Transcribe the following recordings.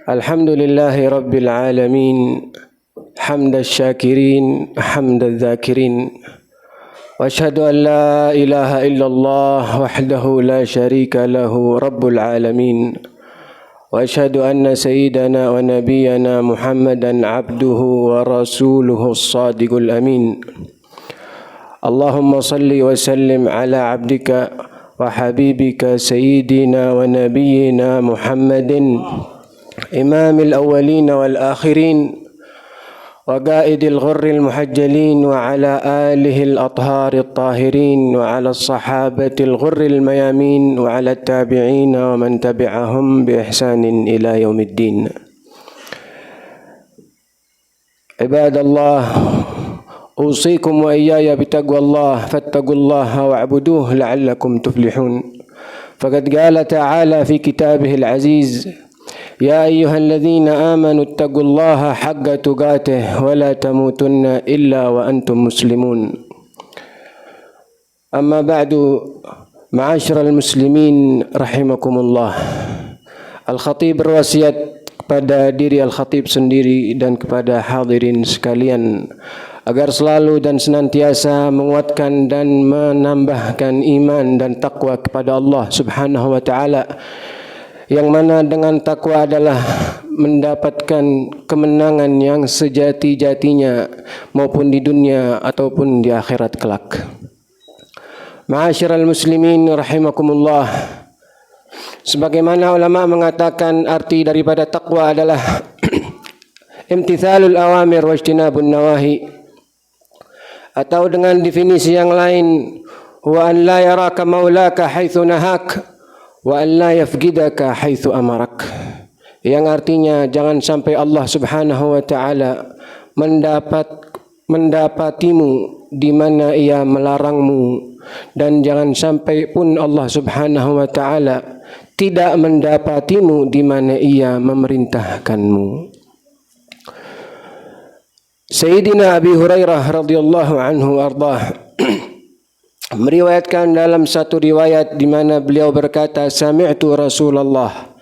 Alhamdulillahi Rabbil Alamin, hamda syakirin, hamda dzakirin, wa ashhadu an la ilaha illallah wahdahu la syarika lahu Rabbul Alamin, wa ashhadu anna sayyidana wa nabiyyana Muhammadan abduhu wa rasuluhu as-sadiqul amin. Allahumma salli wa sallim ala abdika wa habibika sayyidina wa nabiyyina Muhammadin إمام الأولين والآخرين وقائد الغر المحجلين وعلى آله الأطهار الطاهرين وعلى الصحابة الغر الميامين وعلى التابعين ومن تبعهم بإحسان إلى يوم الدين. عباد الله، أوصيكم وإياي بتقوى الله فاتقوا الله واعبدوه لعلكم تفلحون. فقد قال تعالى في كتابه العزيز: يا أيها الذين آمنوا اتقوا الله حق تقاته ولا تموتن إلا وأنتم مسلمون. أما بعد، معاشر المسlimin rahimakumullah. Al-Khatib berwasiat kepada diri Al-Khatib sendiri dan kepada hadirin sekalian agar selalu dan senantiasa menguatkan dan menambahkan iman dan takwa kepada Allah Subhanahu wa taala, yang mana dengan takwa adalah mendapatkan kemenangan yang sejati-jatinya maupun di dunia ataupun di akhirat kelak. Ma'asyiral muslimin rahimakumullah, sebagaimana ulama mengatakan arti daripada takwa adalah imtithalul awamir wa ijtinabun nawahi, atau dengan definisi yang lain, wa an la yaraka maulaka haitsu nahak wa an la yafgidaka haitsu amarak, yang artinya jangan sampai Allah Subhanahu wa taala mendapatimu di mana ia melarangmu, dan jangan sampai pun Allah Subhanahu wa taala tidak mendapatimu di mana ia memerintahkanmu. Sayyidina Abi Hurairah radhiyallahu anhu ardhah meriwayatkan dalam satu riwayat di mana beliau berkata, sami'tu Rasulullah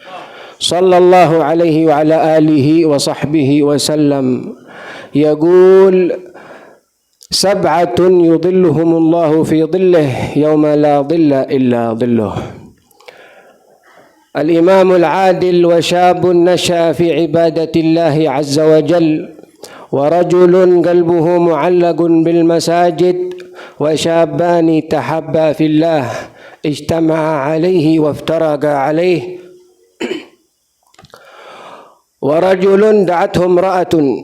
sallallahu alaihi wa ala alihi wa sahbihi wa sallam yaqul sab'atun yudhilluhumullahu fi dhillihi yawma la dhilla illa dhilluh. Al-imam al-adil wa syabun nasha'a fi ibadatillahi azza wa jalla wa rajulun qalbuhu mu'allaqun bil masajid wa syabani tahabba fillah ijtama'a alaihi wa iftaraqa alaihi wa rajulun da'athu imra'atun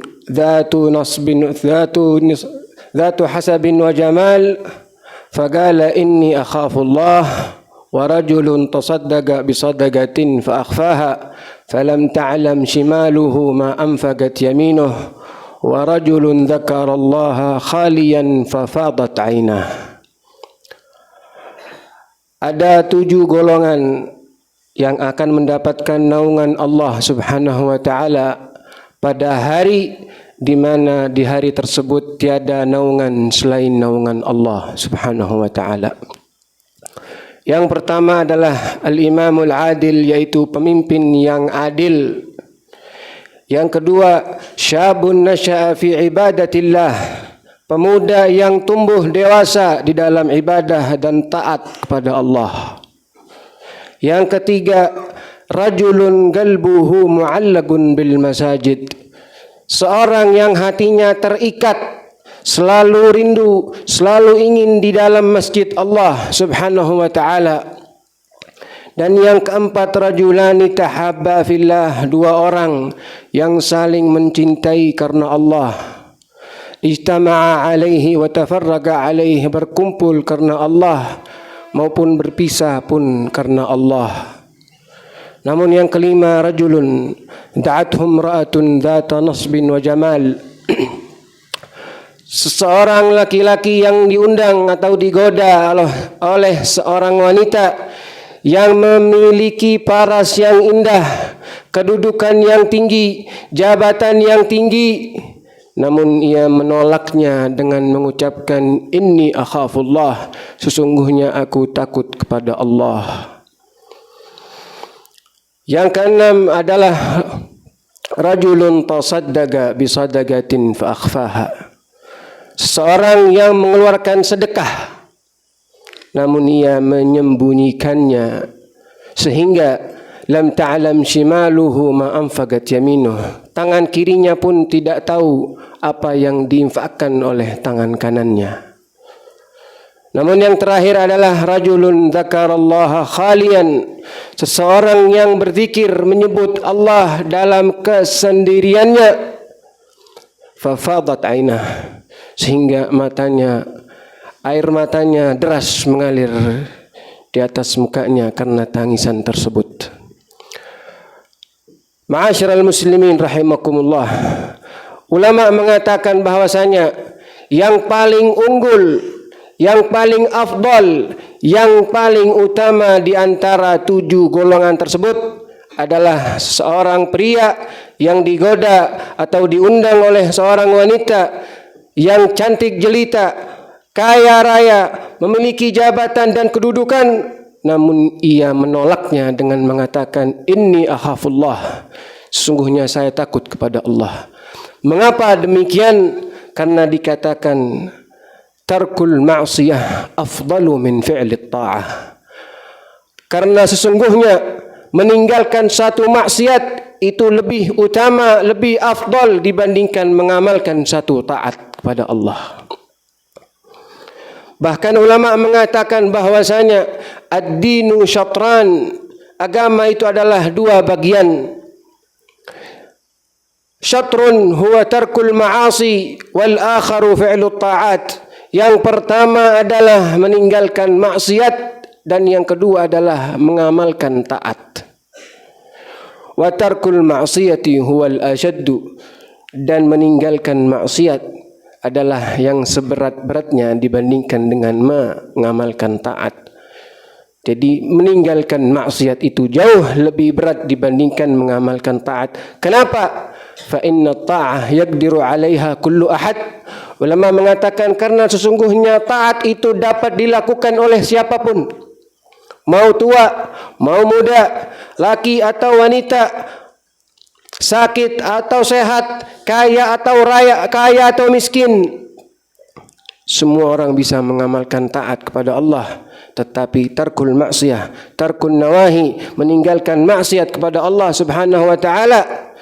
dhatu hasabin wa jamal faqala inni akhafu Allah, wa rajulun tasaddaqa bi sadaqatin fa akhfaha falam ta'lam shimaluhu ma anfaqat yaminuhu, wa rajulun dzakara Allah khaliyan fafadat ainah. Ada 7 golongan yang akan mendapatkan naungan Allah Subhanahu wa taala pada hari di mana di hari tersebut tiada naungan selain naungan Allah Subhanahu wa taala. Yang pertama adalah al-imamul adil, yaitu pemimpin yang adil. Yang kedua, syabun nasya'a fi ibadatillah, pemuda yang tumbuh dewasa di dalam ibadah dan taat kepada Allah. Yang ketiga, rajulun qalbuhu mu'allaqun bil masajid, seorang yang hatinya terikat, selalu rindu, selalu ingin di dalam masjid Allah Subhanahu wa taala. Dan yang keempat, rajulani tahabba fillah, 2 orang yang saling mencintai karena Allah. Ijtama'a alaihi wa tafarraqa alaihi, berkumpul karena Allah maupun berpisah pun karena Allah. Namun yang kelima, rajulun da'athum ra'atun dhata nasbin wa jamal, seseorang laki-laki yang diundang atau digoda oleh seorang wanita yang memiliki paras yang indah, kedudukan yang tinggi, jabatan yang tinggi, namun ia menolaknya dengan mengucapkan inni akhafullah, sesungguhnya aku takut kepada Allah. Yang keenam adalah rajulun tasaddaqa bisadaqatin fa akhfaha, seorang yang mengeluarkan sedekah namun ia menyembunyikannya sehingga lam ta'lam shimaluhu ma anfaqat yaminuh, tangan kirinya pun tidak tahu apa yang diinfakkan oleh tangan kanannya. Namun yang terakhir adalah rajulun dzakarallaha khalian, seseorang yang berzikir menyebut Allah dalam kesendiriannya, fafadat ainah, sehingga air matanya deras mengalir di atas mukanya karena tangisan tersebut. Ma'asyiral muslimin rahimakumullah, ulama mengatakan bahwasanya yang paling unggul, yang paling afdal, yang paling utama di antara 7 golongan tersebut adalah seorang pria yang digoda atau diundang oleh seorang wanita yang cantik jelita, kaya raya, memiliki jabatan dan kedudukan, namun ia menolaknya dengan mengatakan inni akhafullah, sesungguhnya saya takut kepada Allah. Mengapa demikian? Karena dikatakan tarkul ma'siyah afdalu min fi'lit ta'ah, karena sesungguhnya meninggalkan satu maksiat itu lebih utama, lebih afdal dibandingkan mengamalkan satu taat kepada Allah. Bahkan ulama mengatakan bahwasanya ad-dinu syatran, agama itu adalah 2 bagian. Syatrun huwa tarkul ma'asi wal akharu fi'lut ta'at. Yang pertama adalah meninggalkan maksiat dan yang kedua adalah mengamalkan taat. Wa tarkul ma'siyati huwal ashaddu, dan meninggalkan maksiat adalah yang seberat-beratnya dibandingkan dengan mengamalkan taat. Jadi meninggalkan maksiat itu jauh lebih berat dibandingkan mengamalkan taat. Kenapa? Fa inna ta'ah yaqdiru 'alaiha kullu ahad. Ulama mengatakan karena sesungguhnya taat itu dapat dilakukan oleh siapapun. Mau tua, mau muda, laki atau wanita, sakit atau sehat, kaya atau raya, kaya atau miskin, semua orang bisa mengamalkan taat kepada Allah. Tetapi tarkul maksiyah, tarkun nawahi, meninggalkan maksiat kepada Allah Subhanahu wa taala,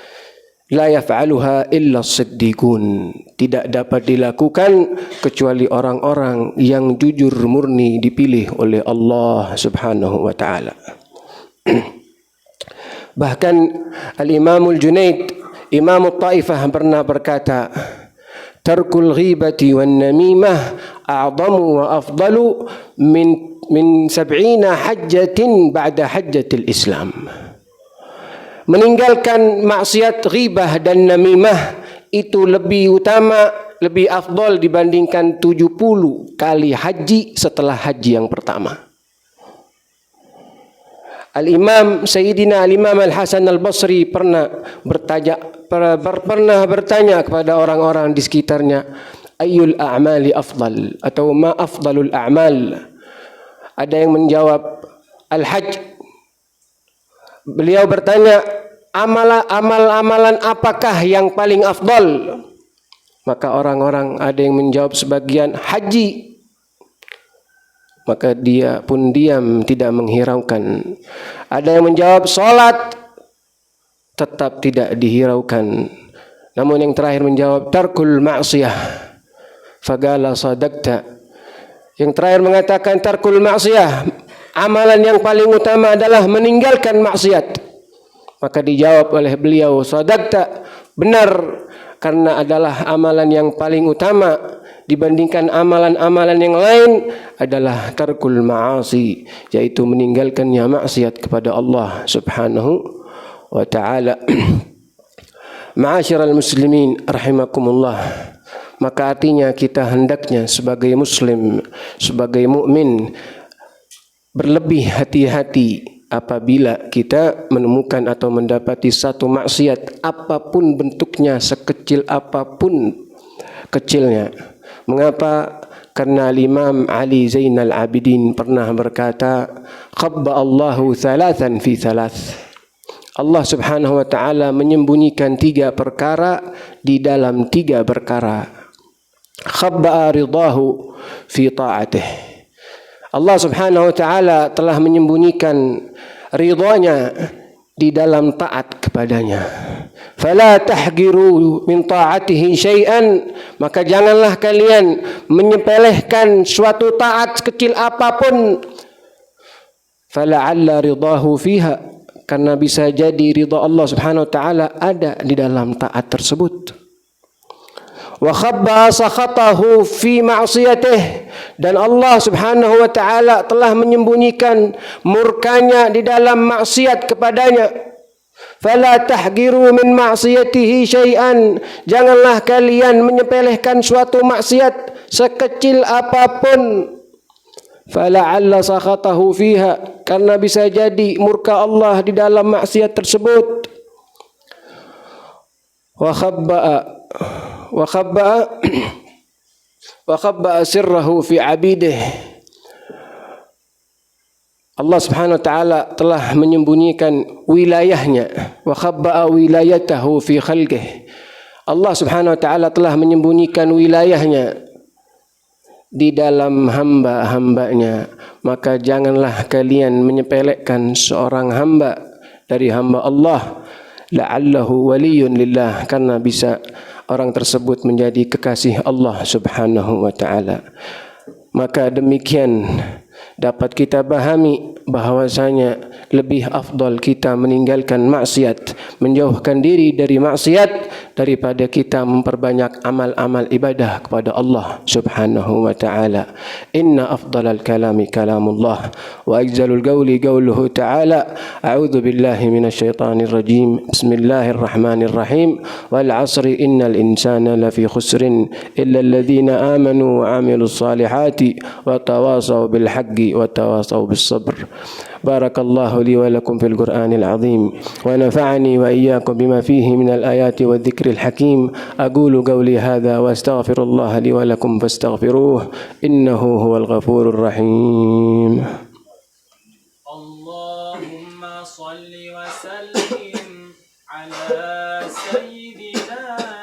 la yaf'aluha illa as-siddiqun, tidak dapat dilakukan kecuali orang-orang yang jujur murni dipilih oleh Allah Subhanahu wa taala. Bahkan Al-Imamul Junaid, Imam Taifah, pernah berkata, tarkul ghibati wan namimah a'zamu wa afdalu min 70 hajjatin ba'da hajjatil Islam. Meninggalkan maksiat ghibah dan namimah itu lebih utama, lebih afdal dibandingkan 70 kali haji setelah haji yang pertama. Al-Imam Sayyidina Al-Imam Al-Hasan Al-Basri pernah bertanya kepada orang-orang di sekitarnya, ayyul a'mali afdal, atau ma afdalul a'mal. Ada yang menjawab al-hajj. Beliau bertanya, amalan apakah yang paling afdal? Maka orang-orang ada yang menjawab sebagian haji. Maka dia pun diam, tidak menghiraukan. Ada yang menjawab salat, tetap tidak dihiraukan. Namun yang terakhir menjawab tarkul ma'siyah, faqala sadaqta. Yang terakhir mengatakan tarkul ma'siyah, amalan yang paling utama adalah meninggalkan maksiat. Maka dijawab oleh beliau, sadaqta, benar, karena adalah amalan yang paling utama dibandingkan amalan-amalan yang lain adalah tarkul ma'asi, yaitu meninggalkannya maksiat kepada Allah Subhanahu wa ta'ala. Ma'asyiral muslimin rahimakumullah, maka artinya kita hendaknya sebagai muslim, sebagai mukmin, berlebih hati-hati apabila kita menemukan atau mendapati satu maksiat apapun bentuknya, sekecil apapun kecilnya. Mengapa? Karena Imam Ali Zainal Abidin pernah berkata, "Khabba Allahu thalathan fi thalath." Allah Subhanahu wa taala menyembunyikan 3 perkara di dalam 3 perkara. Khabba ridahu fi ta'atih. Allah Subhanahu wa taala telah menyembunyikan ridhanya di dalam taat kepadanya. Fala tahgiru min ta'atihi syai'an, maka janganlah kalian menyepelehkan suatu taat sekecil apapun. Fala'alla ridahu fiha, karena bisa jadi ridha Allah Subhanahu wa taala ada di dalam taat tersebut. Wa khabba sakhatahu fi ma'siyatih, dan Allah Subhanahu wa taala telah menyembunyikan murkanya di dalam maksiat kepadanya. Fala tahgiru min ma'siyatihi syai'an, janganlah kalian menyepelehkan suatu maksiat sekecil apapun. Fala'alla sakhatahu fiha, karena bisa jadi murka Allah di dalam maksiat tersebut. Wa khabba'a sirrahu fi 'abidih. Allah Subhanahu wa taala telah menyembunyikan wilayahnya. Wa khabba'a wilayatahu fi khalqihi. Allah Subhanahu wa taala telah menyembunyikan wilayahnya di dalam hamba-hambanya. Maka janganlah kalian menyepelekan seorang hamba dari hamba Allah, la'allahu waliyun lillah, karena bisa orang tersebut menjadi kekasih Allah Subhanahu wa taala. Maka demikian dapat kita pahami bahwasanya lebih afdal kita meninggalkan maksiat, menjauhkan diri dari maksiat, daripada kita memperbanyak amal-amal ibadah kepada Allah Subhanahu wa taala. Inna afdalal kalami kalamullah wa ajzalul qawli qawluhu ta'ala. A'udzu billahi minasyaitonir rajim. Bismillahirrahmanirrahim. Wal 'asri innal insana lafi khusrin illa alladhina amanu wa 'amilus salihati wa tawasaw bil haqqi wa tawasaw bis sabr. Barakallahu li wa lakum fil Qur'anil azim wa nafa'ani wa iyyakum bima fihi minal ayati wa dhikril hakim. Aqulu qawli hadha wa astaghfirullah li wa lakum fastaghfiruh innahu huwal ghafurur rahim. Allahumma salli wa sallim ala sayyidina